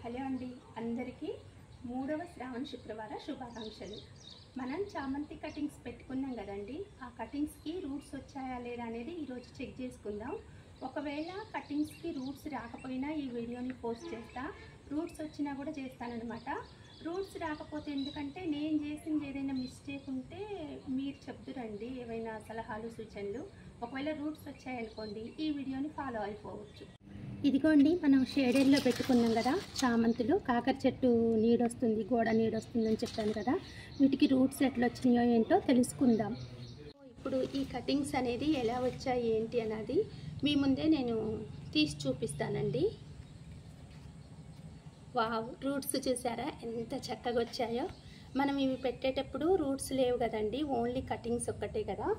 Hello అండి, అందరికీ మూడవ శ్రావణ శుక్రవార శుభాకాంక్షలు. మనం చామంతి కటింగ్స్ పెట్టుకున్నాం కదండి. ఆ కటింగ్స్కి రూట్స్ వచ్చాయా లేదా అనేది ఈరోజు చెక్ చేసుకుందాం. ఒకవేళ కటింగ్స్కి రూట్స్ రాకపోయినా ఈ వీడియోని పోస్ట్ చేస్తా, రూట్స్ వచ్చినా కూడా చేస్తానన్నమాట. రూట్స్ రాకపోతే ఎందుకంటే నేను చేసింది ఏదైనా మిస్టేక్ ఉంటే మీరు చెప్తురండి, ఏవైనా సలహాలు సూచనలు. ఒకవేళ రూట్స్ వచ్చాయనుకోండి ఈ వీడియోని ఫాలో అయిపోవచ్చు. ఇదిగోండి, మనం షేడెడ్లో పెట్టుకున్నాం కదా చామంతులు. కాకర చెట్టు నీడొస్తుంది, గోడ నీడొస్తుందని చెప్పాను కదా. వీటికి రూట్స్ ఎట్లా వచ్చినాయో ఏంటో తెలుసుకుందాం. ఇప్పుడు ఈ కటింగ్స్ అనేది ఎలా వచ్చాయి ఏంటి అనేది మీ ముందే నేను తీసి చూపిస్తానండి. వావ్, రూట్స్ చూసారా ఎంత చక్కగా వచ్చాయో. మనం ఇవి పెట్టేటప్పుడు రూట్స్ లేవు కదండి, ఓన్లీ కటింగ్స్ ఒక్కటే కదా.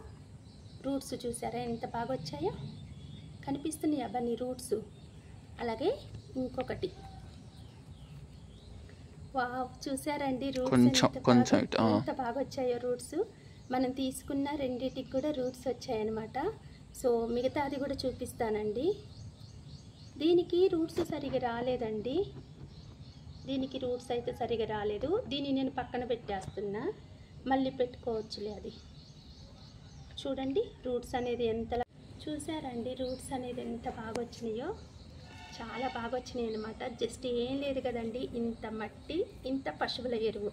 రూట్స్ చూసారా ఎంత బాగా వచ్చాయో, కనిపిస్తున్నాయి అవన్నీ రూట్స్. అలాగే ఇంకొకటి, వావ్ చూసారండి రూట్స్ ఎంత బాగా వచ్చాయో రూట్స్. మనం తీసుకున్న రెండింటికి కూడా రూట్స్ వచ్చాయన్నమాట. సో మిగతాది కూడా చూపిస్తానండి. దీనికి రూట్స్ సరిగా రాలేదండి, దీనికి రూట్స్ అయితే సరిగా రాలేదు. దీన్ని నేను పక్కన పెట్టేస్తున్నా, మళ్ళీ పెట్టుకోవచ్చులే. అది చూడండి రూట్స్ అనేది ఎంత చూసారండి, రూట్స్ అనేది ఎంత బాగా వచ్చినాయో, చాలా బాగా వచ్చినాయి అన్నమాట. జస్ట్ ఏం లేదు కదండి, ఇంత మట్టి ఇంత పశువుల ఎరువు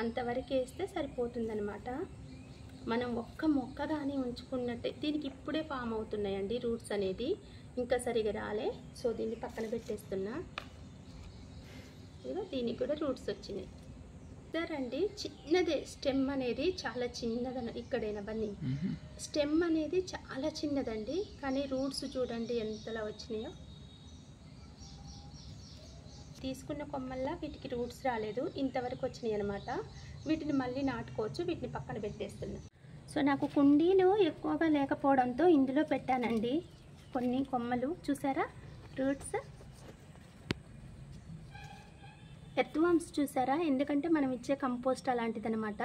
అంతవరకు వేస్తే సరిపోతుందన్నమాట. మనం ఒక్క మొక్క కానీ ఉంచుకున్నట్టే దీనికి ఇప్పుడే ఫామ్ అవుతున్నాయండి రూట్స్ అనేది, ఇంకా సరిగా రాలే. సో దీన్ని పక్కన పెట్టేస్తున్నా. ఇదిగో దీనికి కూడా రూట్స్ వచ్చినాయి. ఇద్దరండి చిన్నదే, స్టెమ్ అనేది చాలా చిన్నదన్న. ఇక్కడైనా బన్నీ స్టెమ్ అనేది చాలా చిన్నదండి, కానీ రూట్స్ చూడండి ఎంతలా వచ్చినాయో. తీసుకున్న కొమ్మల్లా వీటికి రూట్స్ రాలేదు, ఇంతవరకు వచ్చినాయి అనమాట. వీటిని మళ్ళీ నాటుకోవచ్చు. వీటిని పక్కన పెట్టేస్తున్నా. సో నాకు కుండీలు ఎక్కువగా లేకపోవడంతో ఇందులో పెట్టానండి కొన్ని కొమ్మలు. చూసారా రూట్స్, ఎర్త్వామ్స్ చూసారా, ఎందుకంటే మనం ఇచ్చే కంపోస్ట్ అలాంటిదనమాట.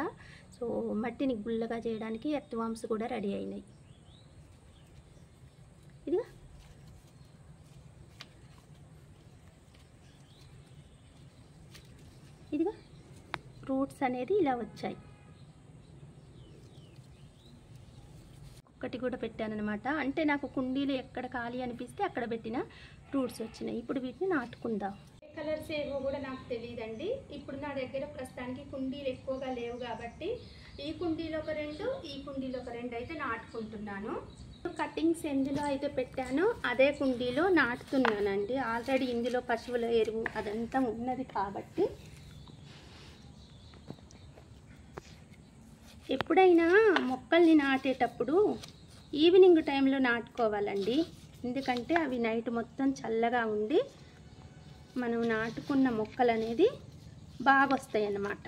సో మట్టిని గుల్లగా చేయడానికి ఎర్త్వామ్స్ కూడా రెడీ అయినాయి. ఇదిగా ఇదిగా రూట్స్ అనేది ఇలా వచ్చాయి. ఒక్కటి కూడా పెట్టానన్నమాట. అంటే నాకు కుండీలు ఎక్కడ ఖాళీ అనిపిస్తే అక్కడ పెట్టిన రూట్స్ వచ్చినాయి. ఇప్పుడు వీటిని నాటుకుందాం. ఏ కలర్స్ ఏవో కూడా నాకు తెలియదండి. ఇప్పుడు నా దగ్గర ప్రస్తుతానికి కుండీలు ఎక్కువగా లేవు కాబట్టి ఈ కుండీలో ఒక రెండు, ఈ కుండీలో ఒక రెండు అయితే నాటుకుంటున్నాను. కటింగ్స్ ఎందులో అయితే పెట్టానో అదే కుండీలో నాటుతున్నానండి. ఆల్రెడీ ఇందులో పశువుల ఎరువు అదంతా ఉన్నది కాబట్టి. ఎప్పుడైనా మొక్కల్ని నాటేటప్పుడు ఈవినింగ్ టైంలో నాటుకోవాలండి, ఎందుకంటే అవి నైట్ మొత్తం చల్లగా ఉండి మనం నాటుకున్న మొక్కలు అనేది బాగా వస్తాయి అన్నమాట.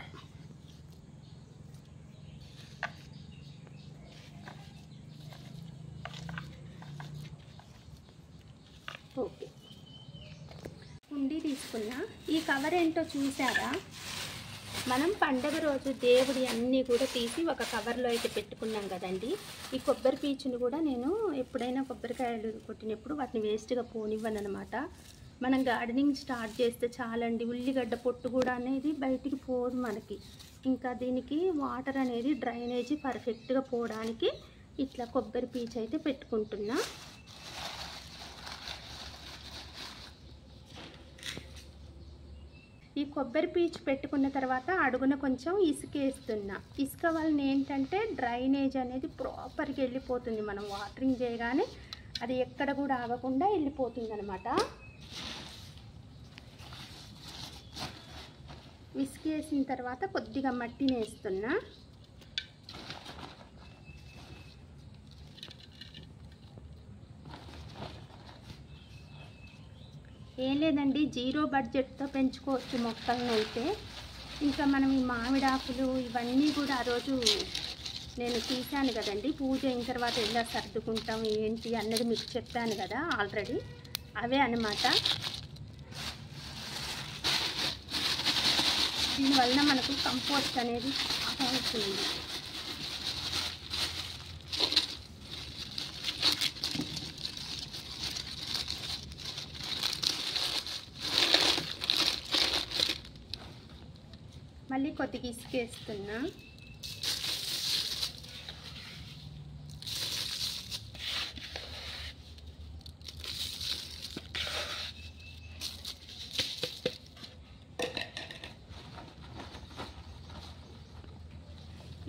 ఓకే, కుండీ తీసుకున్నా. ఈ కవర్ ఏంటో చూసారా, మనం పండగ రోజు దేవుడి అన్నీ కూడా తీసి ఒక కవర్లో అయితే పెట్టుకున్నాం కదండి. ఈ కొబ్బరి పీచుని కూడా నేను ఎప్పుడైనా కొబ్బరికాయలు కొట్టినప్పుడు వాటిని వేస్ట్గా పోనివ్వను అనమాట. మనం గార్డెనింగ్ స్టార్ట్ చేస్తే చాలండి, ఉల్లిగడ్డ పొట్టు కూడా అనేది బయటికి పోదు మనకి. ఇంకా దీనికి వాటర్ అనేది డ్రైనేజీ పర్ఫెక్ట్గా పోవడానికి ఇట్లా కొబ్బరి పీచు అయితే పెట్టుకుంటున్నా. ఈ కొబ్బరి పీచు పెట్టుకున్న తర్వాత అడుగున కొంచెం ఇసుక వేస్తున్నా. ఇసుక వలన ఏంటంటే డ్రైనేజ్ అనేది ప్రాపర్గా వెళ్ళిపోతుంది. మనం వాటరింగ్ చేయగానే అది ఎక్కడ కూడా ఆగకుండా వెళ్ళిపోతుంది అనమాట. ఇసుక వేసిన తర్వాత కొద్దిగా మట్టిని వేస్తున్నా. ఏం లేదండి, జీరో బడ్జెట్తో పెంచుకోవచ్చు మొక్కలను అయితే. ఇంకా మనం ఈ మామిడాకులు ఇవన్నీ కూడా ఆ రోజు నేను తీసాను కదండి, పూజ అయిన తర్వాత ఎలా సర్దుకుంటాం ఏంటి అన్నది మీకు చెప్పాను కదా ఆల్రెడీ, అవే అన్నమాట. దీనివల్ల మనకు కంపోస్ట్ అనేది అవుతుంది. మళ్ళీ కొద్దిగా ఇసుకేస్తున్నా.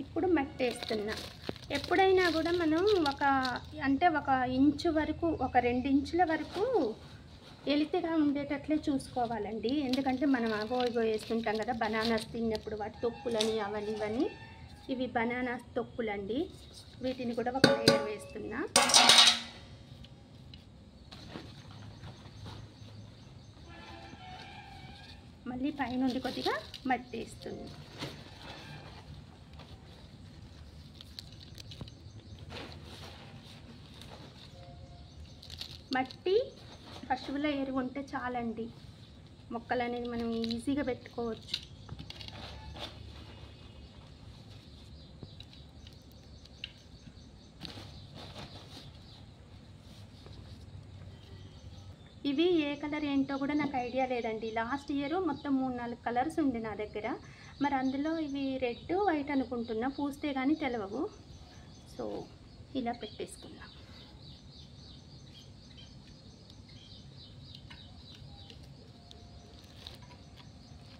ఇప్పుడు మట్టి వేస్తున్నా. ఎప్పుడైనా కూడా మనం ఒక ఇంచు వరకు, ఒక 2 ఇంచుల వరకు ఎలితిగా ఉండేటట్లే చూసుకోవాలండి. ఎందుకంటే మనం ఇగో వేస్తుంటాం కదా బనానాస్ తిన్నప్పుడు, వాటి తొక్కులని అవని ఇవని. ఇవి బనానాస్ తొక్కులండి. వీటిని కూడా ఒక లేయర్ వేస్తున్నా. మళ్ళీ పైనుండి కొద్దిగా మట్టి వేస్తున్నా. మట్టి పశువుల ఎరువు ఉంటే చాలండి, మొక్కలు అనేది మనం ఈజీగా పెట్టుకోవచ్చు. ఇవి ఏ కలర్ ఏంటో కూడా నాకు ఐడియా లేదండి. లాస్ట్ ఇయర్ మొత్తం 3-4 కలర్స్ ఉంది నా దగ్గర. మరి అందులో ఇవి రెడ్, వైట్ అనుకుంటున్నా, పూస్తే కానీ తెలవవు. సో ఇలా పెట్టేసుకున్నా.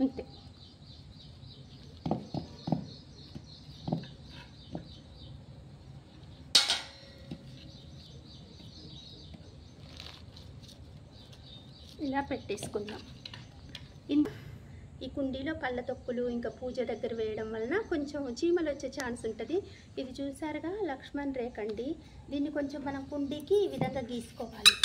అంతే. ఇలా పెట్టేసుకుందాం. ఈ కుండీలో పళ్ళ తొక్కులు ఇంకా పూజ దగ్గర వేయడం వలన కొంచెం చీమలు వచ్చే ఛాన్స్ ఉంటుంది. ఇది చూసారుగా లక్ష్మణ్ రేఖ అండి. దీన్ని కొంచెం మనం కుండీకి ఈ విధంగా గీసుకోవాలి.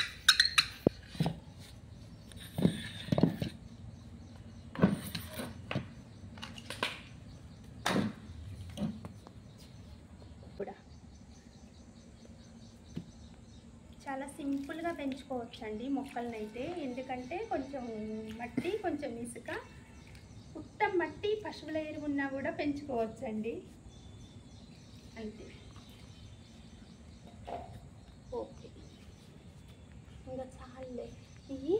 చాలా సింపుల్గా పెంచుకోవచ్చండి మొక్కలనైతే. ఎందుకంటే కొంచెం మట్టి, కొంచెం ఇసుక, ఉత్తం మట్టి, పశువుల ఎరువు ఉన్నా కూడా పెంచుకోవచ్చండి. అంతే. ఓకే, ఇంకా చాలే. ఇవి